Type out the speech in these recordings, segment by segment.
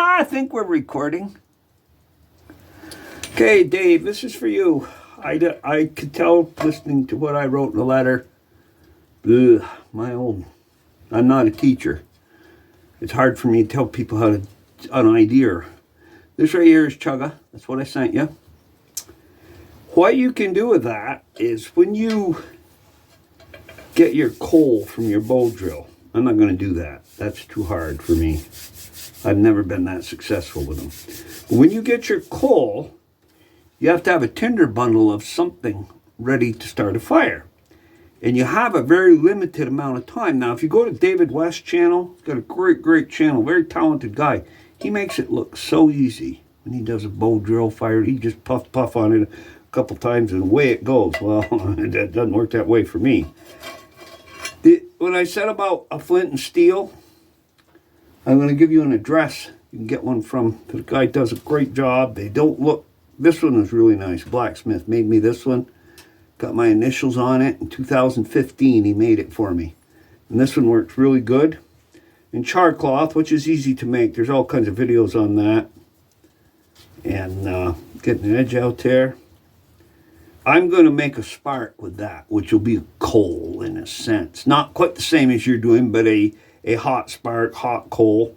I think we're recording. Okay, Dave, this is for you. I could tell listening to what I wrote in the letter. Ugh, I'm not a teacher. It's hard for me to tell people how to, an idea. This right here is Chaga. That's what I sent you. What you can do with that is when you get your coal from your bow drill. I'm not going to do that. That's too hard for me. I've never been that successful with them. But when you get your coal, you have to have a tinder bundle of something ready to start a fire. And you have a very limited amount of time. Now, if you go to David West's channel, he's got a great channel, very talented guy. He makes it look so easy. When he does a bow drill fire, he just puff on it a couple times and away it goes. Well, it doesn't work that way for me. When I said about a flint and steel, I'm going to give you an address. You can get one from, the guy does a great job. They don't look, this one is really nice. Blacksmith made me this one. Got my initials on it. In 2015, he made it for me. And this one works really good. And char cloth, which is easy to make. There's all kinds of videos on that. And getting an edge out there. I'm going to make a spark with that, which will be a coal in a sense. Not quite the same as you're doing, but a hot spark, hot coal.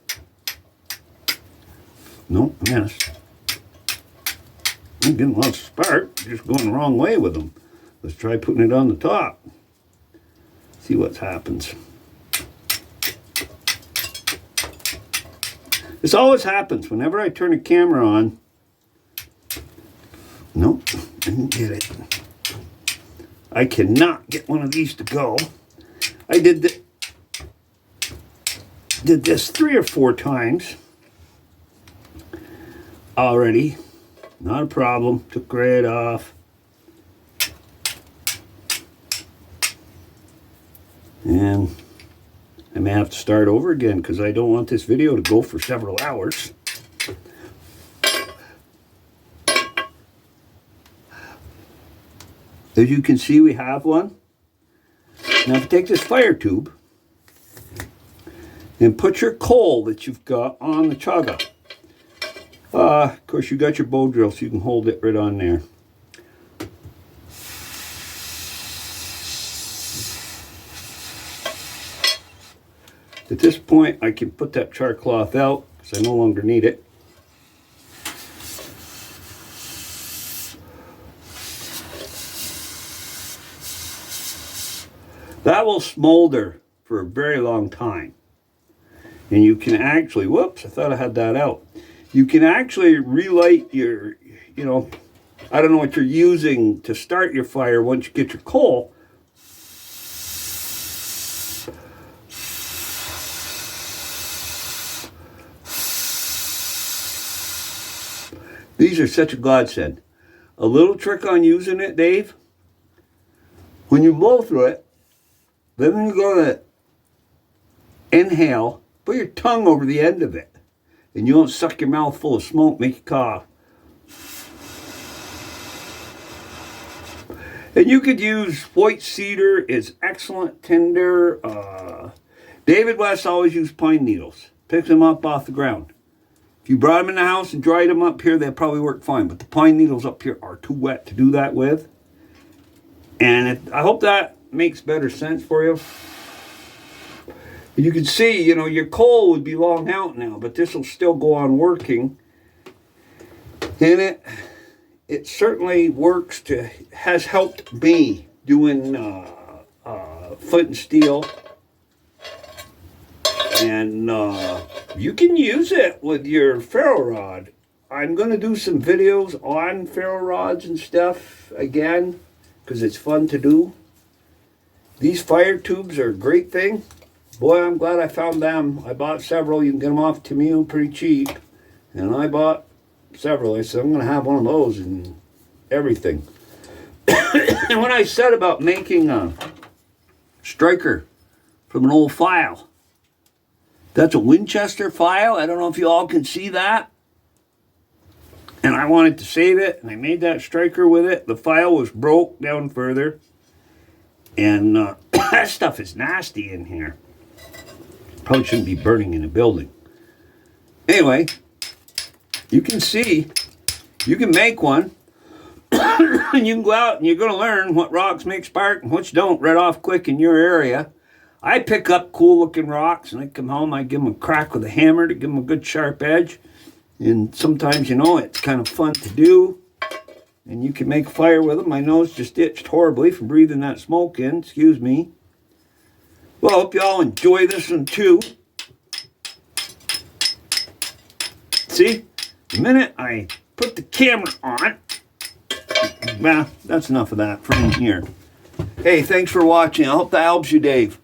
Nope, yes. I'm getting lots of spark, just going the wrong way with them. Let's try putting it on the top. See what happens. This always happens whenever I turn a camera on. Nope, didn't get it. I cannot get one of these to go. I did this 3 or 4 times already. Not a problem. Took right off. And I may have to start over again because I don't want this video to go for several hours. As you can see, we have one. Now, if you take this fire tube and put your coal that you've got on the chaga. Of course, you got your bow drill, so you can hold it right on there. At this point, I can put that char cloth out because I no longer need it. That will smolder for a very long time. And you can actually, whoops, I thought I had that out. You can actually relight your, I don't know what you're using to start your fire once you get your coal. These are such a godsend. A little trick on using it, Dave. When you blow through it, then when you go to inhale, put your tongue over the end of it. And you don't suck your mouth full of smoke, make you cough. And you could use white cedar, is excellent tinder. David West always used pine needles. Picks them up off the ground. If you brought them in the house and dried them up here, they'd probably work fine. But the pine needles up here are too wet to do that with. And I hope that makes better sense for you. You can see, your coal would be long out now, but this will still go on working. And it certainly works has helped me doing flint and steel. And you can use it with your ferro rod. I'm going to do some videos on ferro rods and stuff again, because it's fun to do. These fire tubes are a great thing. Boy, I'm glad I found them. I bought several. You can get them off Temu pretty cheap. And I bought several. I said, I'm going to have one of those and everything. And when I said about making a striker from an old file, that's a Winchester file. I don't know if you all can see that. And I wanted to save it, and I made that striker with it. The file was broke down further. And that stuff is nasty in here. Probably shouldn't be burning in a building. Anyway, you can see, you can make one, and you can go out and you're going to learn what rocks make spark and which don't right off quick in your area. I pick up cool looking rocks and I come home, I give them a crack with a hammer to give them a good sharp edge. And sometimes, you know, it's kind of fun to do. And you can make a fire with them. My nose just itched horribly from breathing that smoke in. Excuse me. Well, I hope you all enjoy this one too. See, the minute I put the camera on, well, that's enough of that from here. Hey, thanks for watching. I hope that helps you, Dave.